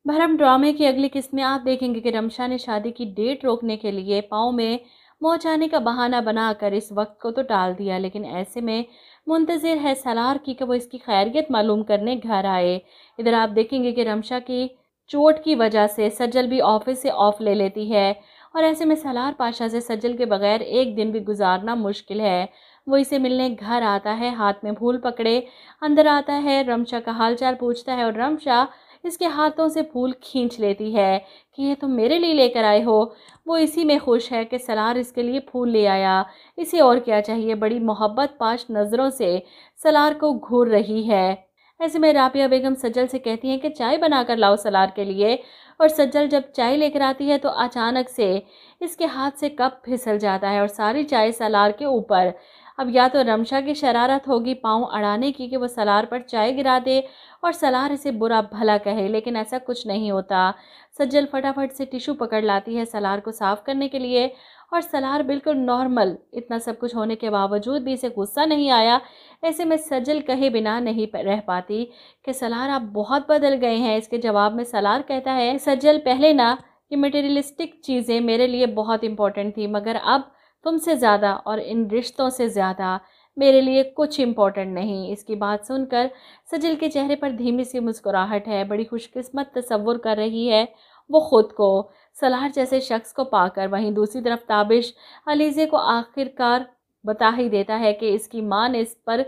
भरम ड्रामे की अगली किस्त में आप देखेंगे कि रमशा ने शादी की डेट रोकने के लिए पाँव में मोच आने का बहाना बनाकर इस वक्त को तो टाल दिया, लेकिन ऐसे में मुंतजिर है सलार की कि वो इसकी खैरियत मालूम करने घर आए। इधर आप देखेंगे कि रमशा की चोट की वजह से सज्जल भी ऑफिस से ऑफ ले लेती है और ऐसे में सलार पाशा से सज्जल के बगैर एक दिन भी गुजारना मुश्किल है। वो इसे मिलने घर आता है, हाथ में फूल पकड़े अंदर आता है, रमशा का हालचाल पूछता है और रमशा इसके हाथों से फूल खींच लेती है कि ये तुम मेरे लिए लेकर आए हो। वो इसी में खुश है कि सलार इसके लिए फूल ले आया, इसे और क्या चाहिए। बड़ी मोहब्बत पाश नज़रों से सलार को घूर रही है। ऐसे में राबिया बेगम सज्जल से कहती हैं कि चाय बनाकर लाओ सलार के लिए, और सज्जल जब चाय लेकर आती है तो अचानक से इसके हाथ से कप फिसल जाता है और सारी चाय सलार के ऊपर। अब या तो रमशा की शरारत होगी पाँव अड़ाने की कि वो सलार पर चाय गिरा दे और सलार इसे बुरा भला कहे, लेकिन ऐसा कुछ नहीं होता। सज्जल फटाफट से टिशू पकड़ लाती है सलार को साफ करने के लिए और सलार बिल्कुल नॉर्मल, इतना सब कुछ होने के बावजूद भी इसे गुस्सा नहीं आया। ऐसे में सज्जल कहे बिना नहीं रह पाती कि सलार आप बहुत बदल गए हैं। इसके जवाब में सलार कहता है, सज्जल पहले ना कि मटेरियलिस्टिक चीज़ें मेरे लिए बहुत इंपॉर्टेंट थी, मगर अब तुमसे ज़्यादा और इन रिश्तों से ज़्यादा मेरे लिए कुछ इम्पोर्टेंट नहीं। इसकी बात सुनकर सजल के चेहरे पर धीमी सी मुस्कुराहट है। बड़ी खुशकिस्मत तसव्वुर कर रही है वो खुद को सलार जैसे शख्स को पाकर। वहीं दूसरी तरफ ताबिश अलीज़े को आखिरकार बता ही देता है कि इसकी माँ ने इस पर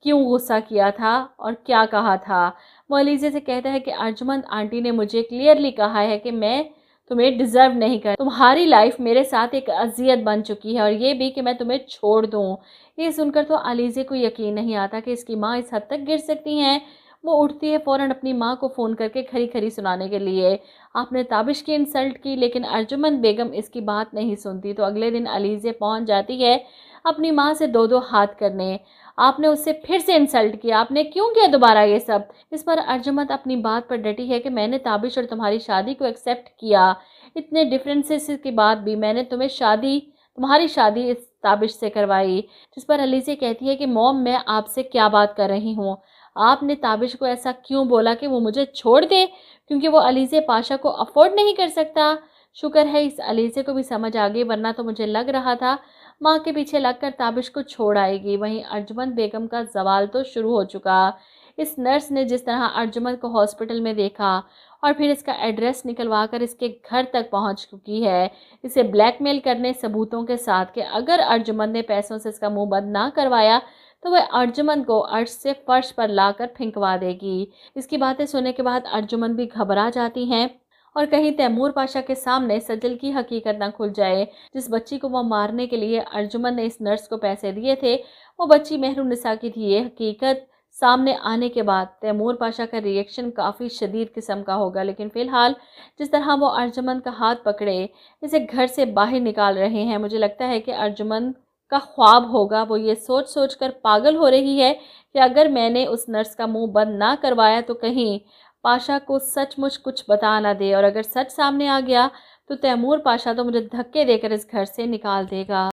क्यों गुस्सा किया था और क्या कहा था। वो अलीज़े से कहता है कि अर्जुमंद आंटी ने मुझे क्लियरली कहा है कि मैं तुम्हें डिज़र्व नहीं कर, तुम्हारी लाइफ मेरे साथ एक अजियत बन चुकी है और ये भी कि मैं तुम्हें छोड़ दूँ। ये सुनकर तो अलीज़े को यकीन नहीं आता कि इसकी माँ इस हद तक गिर सकती हैं। वो उठती है फ़ौरन अपनी माँ को फ़ोन करके खरी खरी सुनाने के लिए। आपने ताबिश की इंसल्ट की, लेकिन अर्जुमंद बेगम इसकी बात नहीं सुनती। तो अगले दिन अलीज़े पहुँच जाती है अपनी माँ से दो दो हाथ करने। आपने उससे फिर से इंसल्ट किया, आपने क्यों किया दोबारा ये सब। इस पर अर्जुमंद अपनी बात पर डटी है कि मैंने ताबिश और तुम्हारी शादी को एक्सेप्ट किया, इतने डिफरेंसेस के बाद भी मैंने तुम्हारी शादी इस ताबिश से करवाई। जिस पर अलीज़े कहती है कि मॉम, मैं आपसे क्या बात कर रही हूँ, आपने ताबिश को ऐसा क्यों बोला कि वो मुझे छोड़ दे, क्योंकि वो अलीज़े पाशा को अफोर्ड नहीं कर सकता। शुक्र है इस अलीज़े को भी समझ आ गई, वरना तो मुझे लग रहा था माँ के पीछे लगकर ताबिश को छोड़ आएगी। वहीं अर्जुमंद बेगम का जवाल तो शुरू हो चुका। इस नर्स ने जिस तरह अर्जुमंद को हॉस्पिटल में देखा और फिर इसका एड्रेस निकलवा कर इसके घर तक पहुंच चुकी है, इसे ब्लैकमेल करने सबूतों के साथ कि अगर अर्जुमंद ने पैसों से इसका मुंह बंद ना करवाया तो वह अर्जुमंद को अर्श से फर्श पर लाकर फेंकवा देगी। इसकी बातें सुनने के बाद अर्जुमंद भी घबरा जाती हैं और कहीं तैमूर पाशा के सामने सज्जल की हकीकत ना खुल जाए। जिस बच्ची को वो मारने के लिए अर्जुमंद ने इस नर्स को पैसे दिए थे, वो बच्ची मेहरुन्निसा की थी। ये हकीकत सामने आने के बाद तैमूर पाशा का रिएक्शन काफ़ी शदीद किस्म का होगा, लेकिन फ़िलहाल जिस तरह वो अर्जुमंद का हाथ पकड़े इसे घर से बाहर निकाल रहे हैं, मुझे लगता है कि अर्जुमंद का ख्वाब होगा। वो ये सोच सोच कर पागल हो रही है कि अगर मैंने उस नर्स का मुंह बंद ना करवाया तो कहीं पाशा को सचमुच कुछ बता ना दे, और अगर सच सामने आ गया तो तैमूर पाशा तो मुझे धक्के देकर इस घर से निकाल देगा।